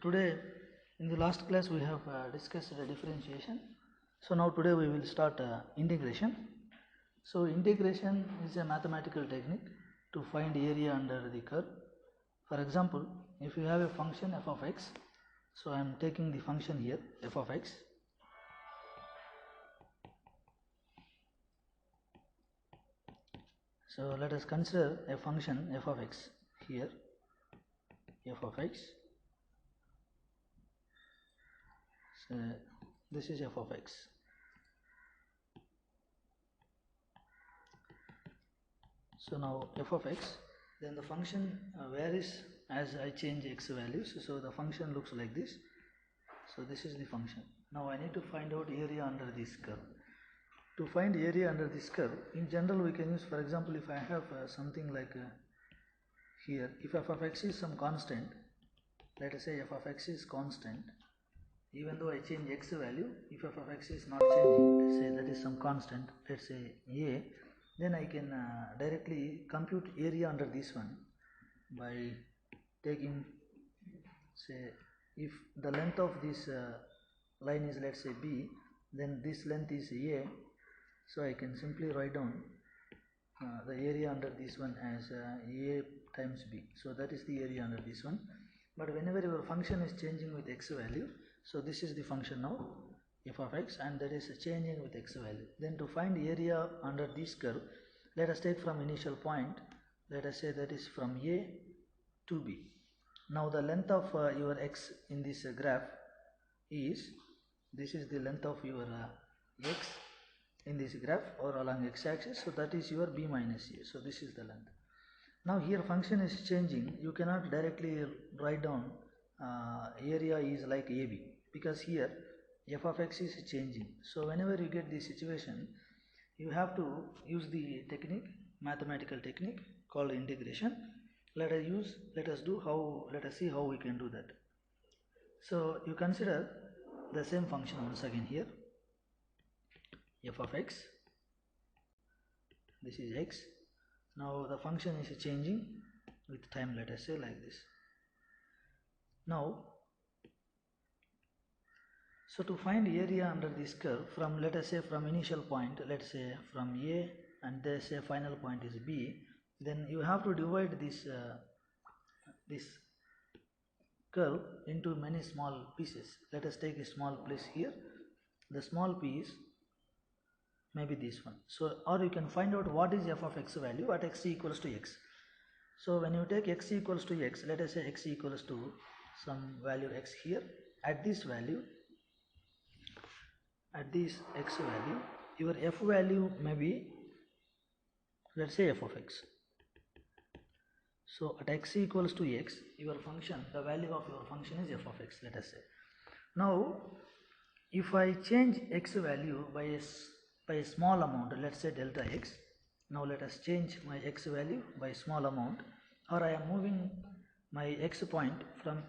today in the last class we have discussed the differentiation. So now today we will start integration. So integration is a mathematical technique to find area under the curve. For example, if you have a function f of x, so I am taking the function here f of x. So let us consider a function f of x here, f of x. So this is f of x. So now f of x, then the function varies as I change x values. So the function looks like this. So this is the function. Now I need to find out area under this curve. To find area under this curve, in general we can use, for example, if I have something like here, if f of x is some constant, let us say f of x is constant, even though I change x value, if f of x is not changing, let's say that is some constant, let's say a, then I can directly compute area under this one by taking, say, if the length of this line is, let's say, b, then this length is a, so I can simply write down the area under this one as a times b. So that is the area under this one. But whenever your function is changing with x value, so this is the function now f of x, and that is changing with x value. Then to find area under this curve, let us take from initial point, let us say that is from a to b. Now the length of your x in this graph is, this is the length of your x in this graph or along x-axis, so that is your b minus a. So this is the length. Now here function is changing, you cannot directly write down area is like ab, because here f of x is changing. So whenever you get this situation, you have to use the technique, mathematical technique called integration. Let us see how we can do that. So you consider the same function once again here, f of x, this is x. Now the function is changing with time, let us say like this. Now, so to find area under this curve from, let us say, from initial point, let's say from a, and they say final point is b, then you have to divide this this curve into many small pieces. Let us take a small piece here. The small piece maybe this one. So, or you can find out what is f of x value at x equals to x. So when you take x equals to x, let us say x equals to some value x here, at this value, at this x value, your f value may be, let's say, f of x. So at x equals to x, your function, the value of your function is f of x, let us say. Now if I change x value by a small amount, let's say delta x. Now let us change my x value by small amount, or I am moving my x point from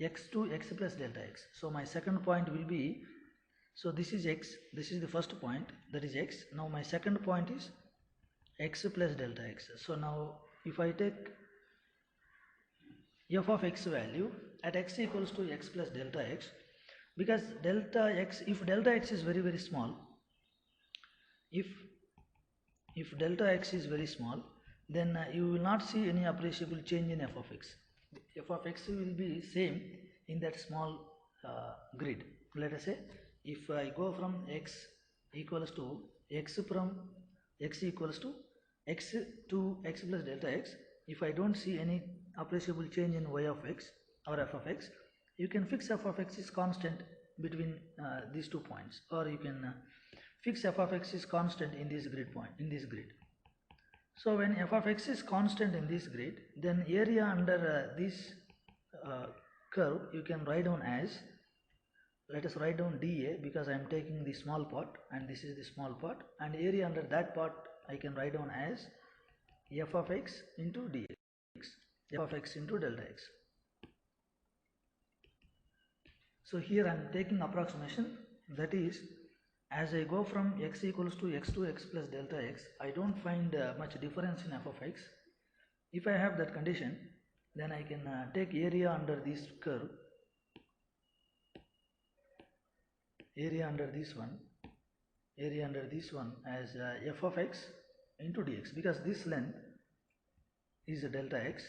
x to x plus delta x. So my second point will be, so this is x, this is the first point, that is x. Now my second point is x plus delta x. So now if I take f of x value at x equals to x plus delta x, because delta x, if delta x is very small, if delta x is very small, then you will not see any appreciable change in f of x. F of x will be same in that small grid. Let us say if I go from x equals to x, from x equals to x plus delta x, if I don't see any appreciable change in y of x or f of x, you can fix f of x is constant between these 2 points, or you can fix f of x is constant in this grid point, in this grid. So when f of x is constant in this grid, then area under this curve you can write down as, let us write down dA, because I am taking the small part and this is the small part, and area under that part I can write down as f of x into dx, f of x into delta x. So here I am taking approximation, that is, as I go from x equals to x plus delta x, I don't find much difference in f of x. If I have that condition, then I can take area under this curve area under this one as f of x into dx, because this length is delta x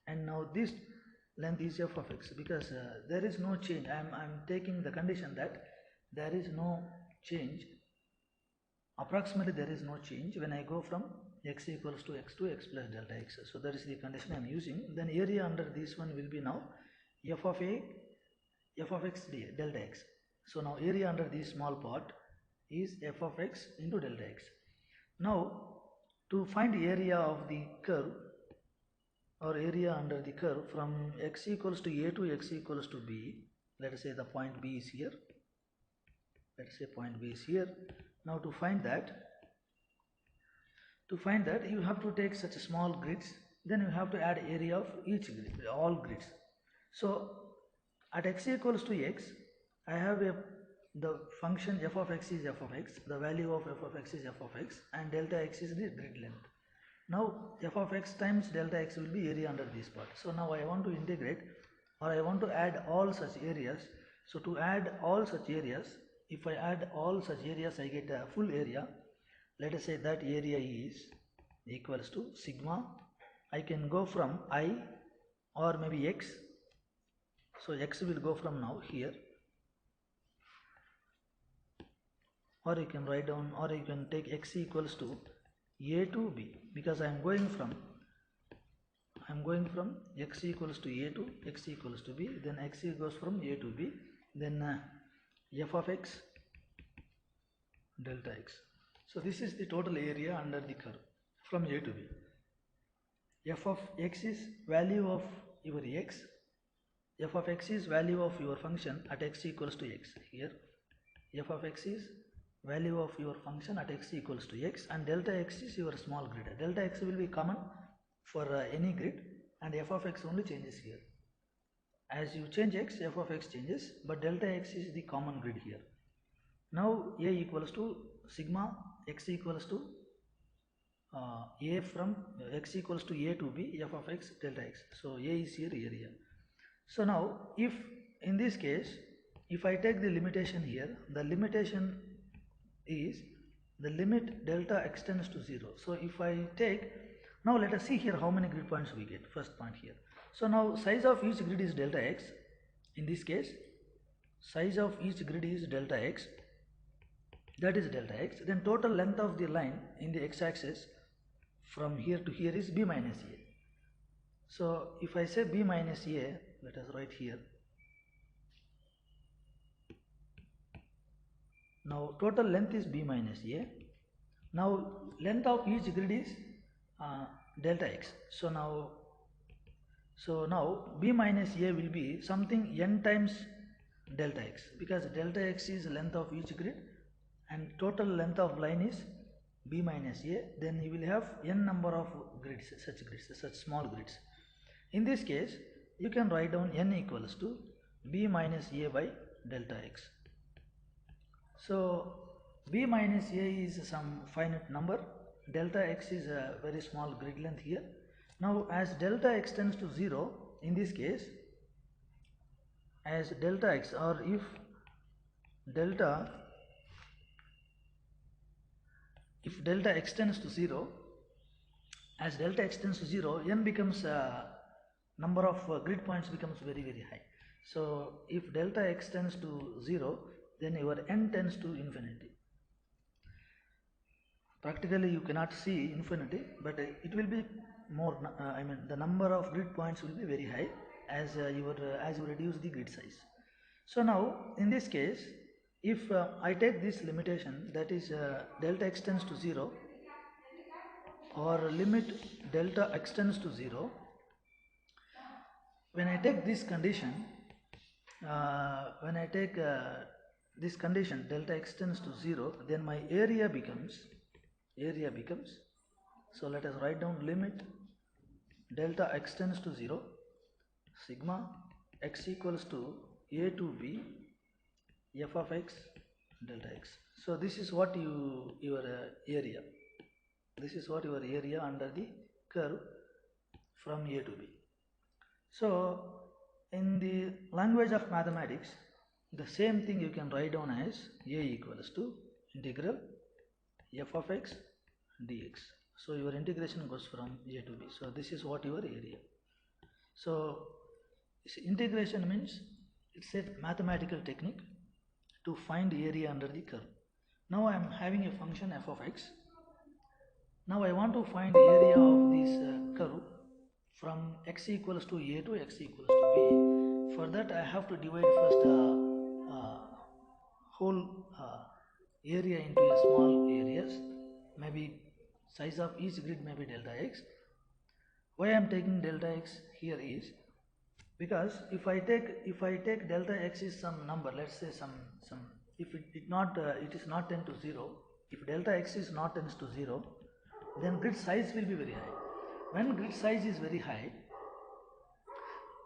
and now this length is f of x, because there is no change. I'm taking the condition that there is no change, approximately there is no change when I go from x equals to x to x plus delta x. So that is the condition I am using. Then area under this one will be now f of x delta x. So now area under this small part is f of x into delta x. Now to find area of the curve or area under the curve from x equals to a to x equals to b, let us say the point B is here. Let us say point B is here. Now to find that you have to take such small grids, then you have to add area of each grid, all grids. So at x equals to x, I have the function f of x is f of x, the value of f of x is f of x, and delta x is the grid length. Now f of x times delta x will be area under this part. So now I want to integrate, or I want to add all such areas. So to add all such areas, if I add all such areas, I get a full area. Let us say that area is equals to sigma. I can go from I or maybe x. So x will go from now here, or you can write down, or you can take x equals to a to b, because I am going from x equals to a to x equals to b, then x goes from a to b, then f of x delta x. So this is the total area under the curve from a to b. F of x is value of your x. F of x is value of your function at x equals to x. Here f of x is value of your function at x equals to x, and delta x is your small grid. Delta x will be common for any grid, and f of x only changes here. As you change x, f of x changes, but delta x is the common grid here. Now a equals to sigma x equals to a from x equals to a to b, f of x delta x. So a is here area. So now if in this case, if I take the limitation here, the limitation is the limit delta extends to 0. So if I take, now let us see here how many grid points we get. First point here. So now size of each grid is delta x. In this case, size of each grid is delta x. That is delta x. Then total length of the line in the x-axis from here to here is b minus a. So if I say b minus a, let us write here. Now total length is b minus a. Now length of each grid is delta x. So now b minus a will be something n times delta x, because delta x is length of each grid and total length of line is b minus a. Then you will have n number of grids, such small grids. In this case, you can write down n equals to b minus a by delta x. So b minus a is some finite number, delta x is a very small grid length here. Now as delta x tends to 0, in this case, as delta x, or if delta extends to 0, as delta extends to 0, n becomes number of grid points becomes very high. So if delta extends to 0, then your n tends to infinity. Practically you cannot see infinity, but it will be more, the number of grid points will be very high as you reduce the grid size. So now in this case, if I take this limitation, that is delta extends to 0 or limit delta extends to 0, when I take this condition, delta extends to 0, then my area becomes, so let us write down limit delta extends to 0, sigma x equals to a to b f of x delta x. So this is what your area. This is what your area under the curve from a to b. So in the language of mathematics, the same thing you can write down as a equals to integral f of x dx. So your integration goes from a to b. So this is what your area. So this integration means it's a mathematical technique to find area under the curve. Now I am having a function f of x. Now I want to find area of this curve from x equals to a to x equals to b. For that I have to divide first whole area into a small areas. Maybe size of each grid may be delta x. Why I am taking delta x here is because if I take delta x is some number, let's say some if it is not tend to 0, if delta x is not tends to 0, then grid size will be very high. When grid size is very high,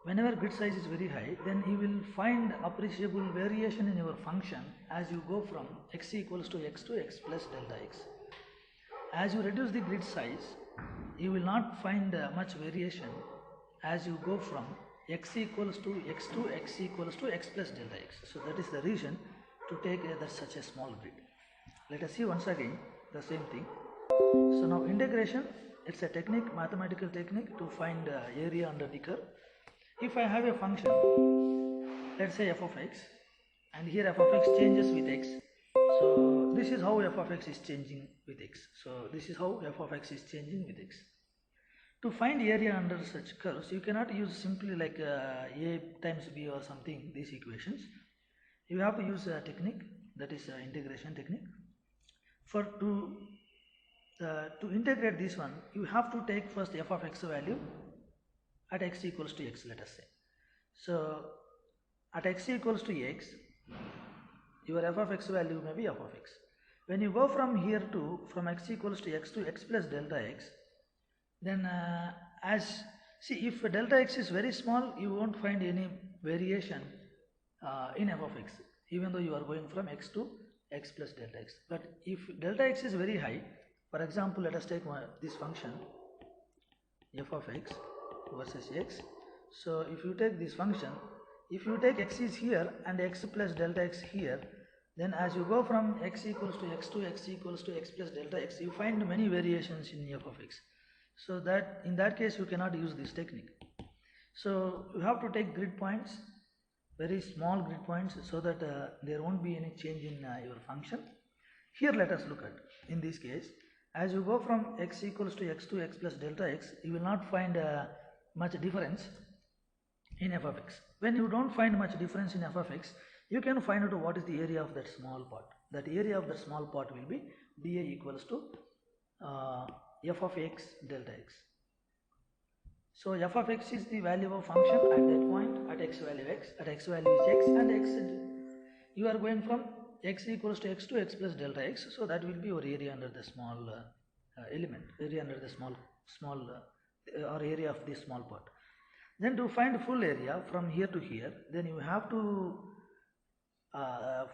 whenever grid size is very high, then you will find appreciable variation in your function as you go from x equals to x plus delta x. As you reduce the grid size, you will not find much variation as you go from x equals to x equals to x plus delta x. So that is the reason to take such a small grid. Let us see once again the same thing. So now integration, it's a technique, mathematical technique to find area under the curve. If I have a function, let's say f of x, and here f of x changes with x. So this is how f of x is changing with x. So this is how f of x is changing with x. To find area under such curves, you cannot use simply like a times b or something, these equations. You have to use a technique, that is integration technique. For to integrate this one, you have to take first f of x value at x equals to x, let us say. So at x equals to x, your f of x value may be f of x. When you go from here to x equals to x plus delta x, then if delta x is very small, you won't find any variation in f of x, even though you are going from x to x plus delta x. But if delta x is very high, for example, let us take this function f of x versus x. So if you take this function, if you take x is here and x plus delta x here, then as you go from x equals to x equals to x plus delta x, you find many variations in f of x. So that in that case you cannot use this technique. So you have to take grid points, very small grid points, so that there won't be any change in your function. Here let us look at, in this case, as you go from x equals to x plus delta x, you will not find much difference in f of x. When you don't find much difference in f of x, you can find out what is the area of that small part. That area of that small part will be dA equals to f of x delta x. So f of x is the value of function at that point, at x value x, at x value is x, and x you are going from x equals to x plus delta x. So that will be your area under the small element, area under the small or area of this small part. Then to find full area from here to here, then you have to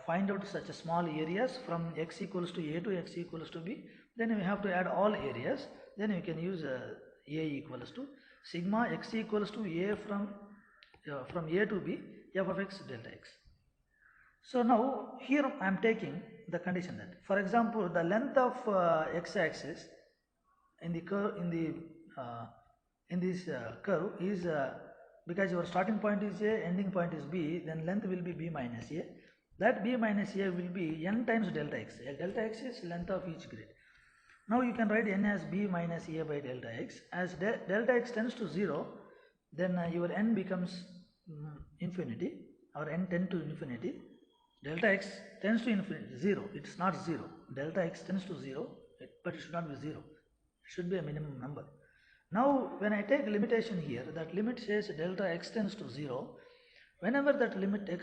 find out such a small areas from x equals to a to x equals to b. Then you have to add all areas. Then you can use a equals to sigma x equals to a from a to b f of x delta x. So now here I am taking the condition that, for example, the length of x-axis in the curve in this curve is because your starting point is a, ending point is b, then length will be b minus a. That b minus a will be n times delta x. Delta x is length of each grid. Now you can write n as b minus a by delta x. As delta x tends to 0, then your n becomes infinity, or n tend to infinity. Delta x tends to infinity, 0. It's not 0. Delta x tends to 0, but it should not be 0. It should be a minimum number. Now when I take limitation here, that limit says delta x tends to 0. Whenever that limit delta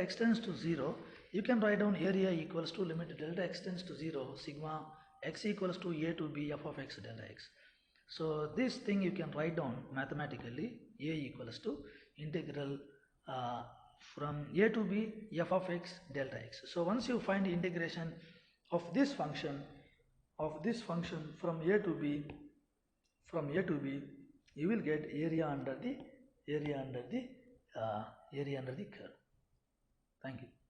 x tends to 0, you can write down area equals to limit delta x tends to 0 sigma x equals to a to b f of x delta x. So this thing you can write down mathematically, a equals to integral from a to b f of x delta x. So once you find the integration of this function from a to b, you will get area under the curve. Thank you.